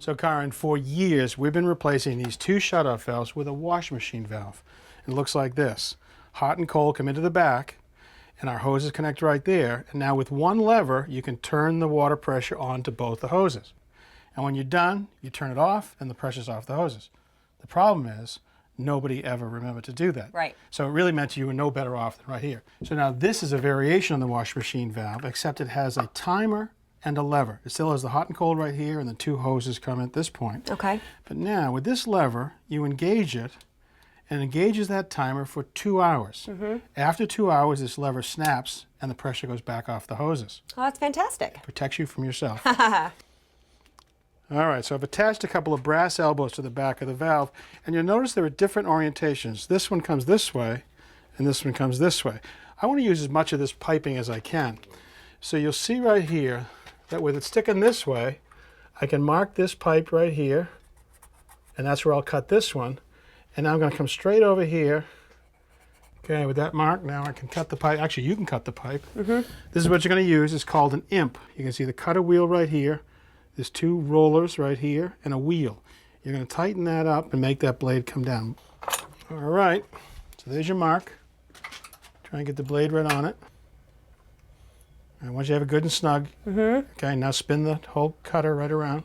So Karen, for years we've been replacing these two shutoff valves with a wash machine valve. It looks like this. Hot and cold come into the back, and our hoses connect right there. And now with one lever, you can turn the water pressure on to both the hoses. And when you're done, you turn it off, and the pressure's off the hoses. The problem is, nobody ever remembered to do that. Right. So it really meant you were no better off than right here. So now this is a variation on the wash machine valve, except it has a timer and a lever. It still has the hot and cold right here, and the two hoses come at this point. Okay. But now with this lever, you engage it, and it engages that timer for 2 hours. After 2 hours, this lever snaps, and the pressure goes back off the hoses. Oh, that's fantastic. Protects you from yourself. All right, so I've attached a couple of brass elbows to the back of the valve, and you'll notice there are different orientations. This one comes this way, and this one comes this way. I want to use as much of this piping as I can. So you'll see right here that with it sticking this way, I can mark this pipe right here, and that's where I'll cut this one. And now I'm going to come straight over here. Okay, with that mark, now I can cut the pipe. Actually, you can cut the pipe. This is what you're going to use. It's called an imp. You can see the cutter wheel right here. There's two rollers right here and a wheel. You're going to tighten that up and make that blade come down. All right, so there's your mark. Try and get the blade right on it. And once you have it good and snug, okay, now spin the whole cutter right around.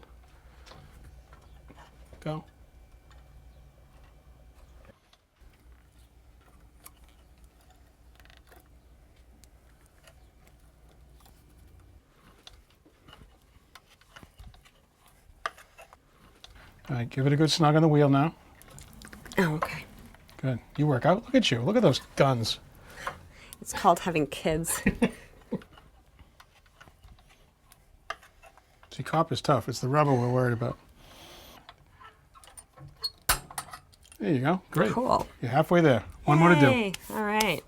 Go. All right, give it a good snug on the wheel now. Oh, okay. Good. You work out. Look at you. Look at those guns. It's called having kids. See, copper's tough. It's the rubber we're worried about. There you go. Great. Cool. You're halfway there. One more to do. Yay. All right.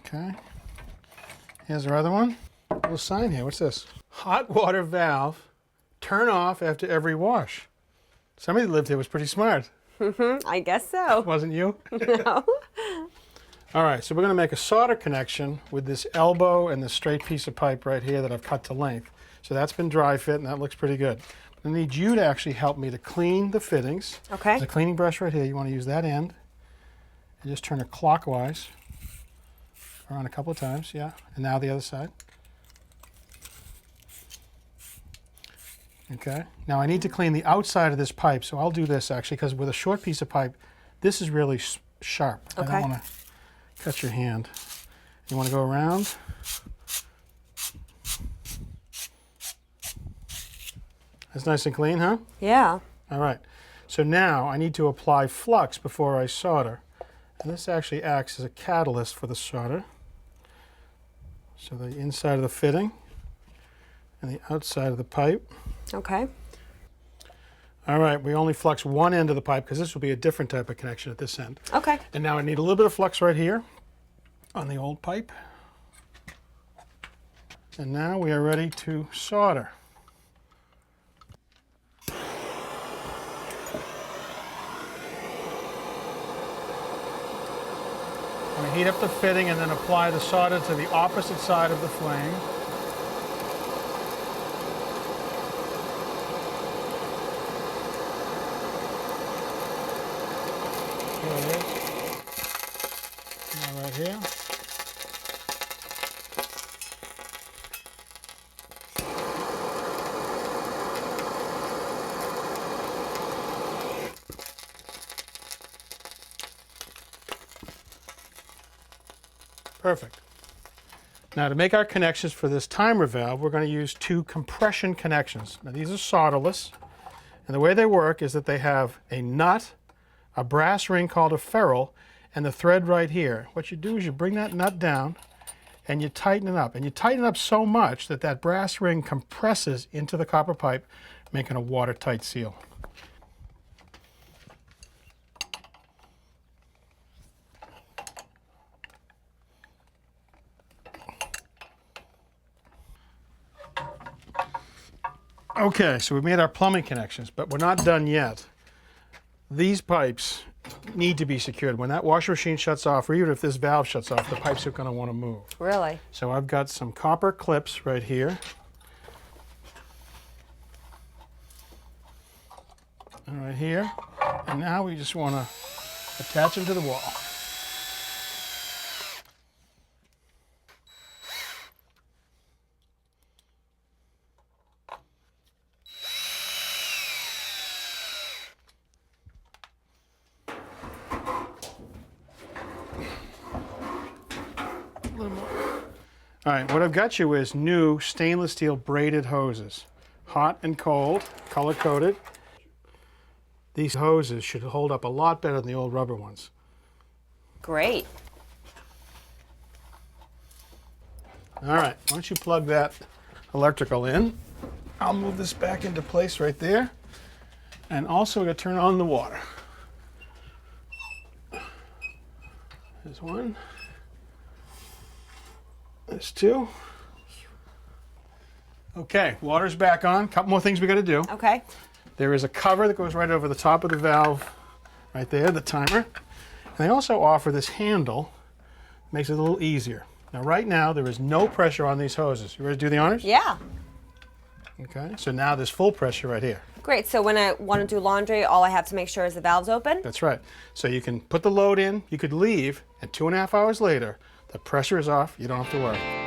Okay. Here's our other one. A little sign here. What's this? Hot water valve. Turn off after every wash. Somebody that lived here was pretty smart. I guess so. Wasn't you? No. All right, so we're going to make a solder connection with this elbow and this straight piece of pipe right here that I've cut to length. So that's been dry fit, and that looks pretty good. I need you to actually help me to clean the fittings. Okay. There's a cleaning brush right here. You want to use that end and just turn it clockwise around a couple of times, yeah. And now the other side. Okay. Now I need to clean the outside of this pipe, so I'll do this actually, because with a short piece of pipe, this is really sharp. Okay. I don't want to cut your hand. You want to go around. That's nice and clean, huh? Yeah. All right. So now I need to apply flux before I solder. And this actually acts as a catalyst for the solder. So the inside of the fitting and the outside of the pipe. Okay. All right, we only flux one end of the pipe because this will be a different type of connection at this end. Okay. And now I need a little bit of flux right here on the old pipe. And now we are ready to solder. I'm going to heat up the fitting and then apply the solder to the opposite side of the flame. There it is. Now right here. Perfect. Now to make our connections for this timer valve, we're going to use two compression connections. Now these are solderless, and the way they work is that they have a nut, a brass ring called a ferrule, and the thread right here. What you do is you bring that nut down and you tighten it up. And you tighten it up so much that that brass ring compresses into the copper pipe, making a watertight seal. Okay, so we've made our plumbing connections, but we're not done yet. These pipes need to be secured. When that washer machine shuts off, or even if this valve shuts off, the pipes are going to want to move. Really? So I've got some copper clips right here. And right here. And now we just want to attach them to the wall. All right, what I've got you is new stainless steel braided hoses. Hot and cold, color-coded. These hoses should hold up a lot better than the old rubber ones. Great. All right, why don't you plug that electrical in. I'll move this back into place right there. And also we're going to turn on the water. There's one. There's two. Okay, water's back on. Couple more things we got to do. Okay. There is a cover that goes right over the top of the valve, right there, the timer. And they also offer this handle, makes it a little easier. Now, right now, there is no pressure on these hoses. You ready to do the honors? Yeah. Okay, so now there's full pressure right here. Great. So when I want to do laundry, all I have to make sure is the valve's open? That's right. So you can put the load in, you could leave, and 2.5 hours later, the pressure is off, you don't have to worry.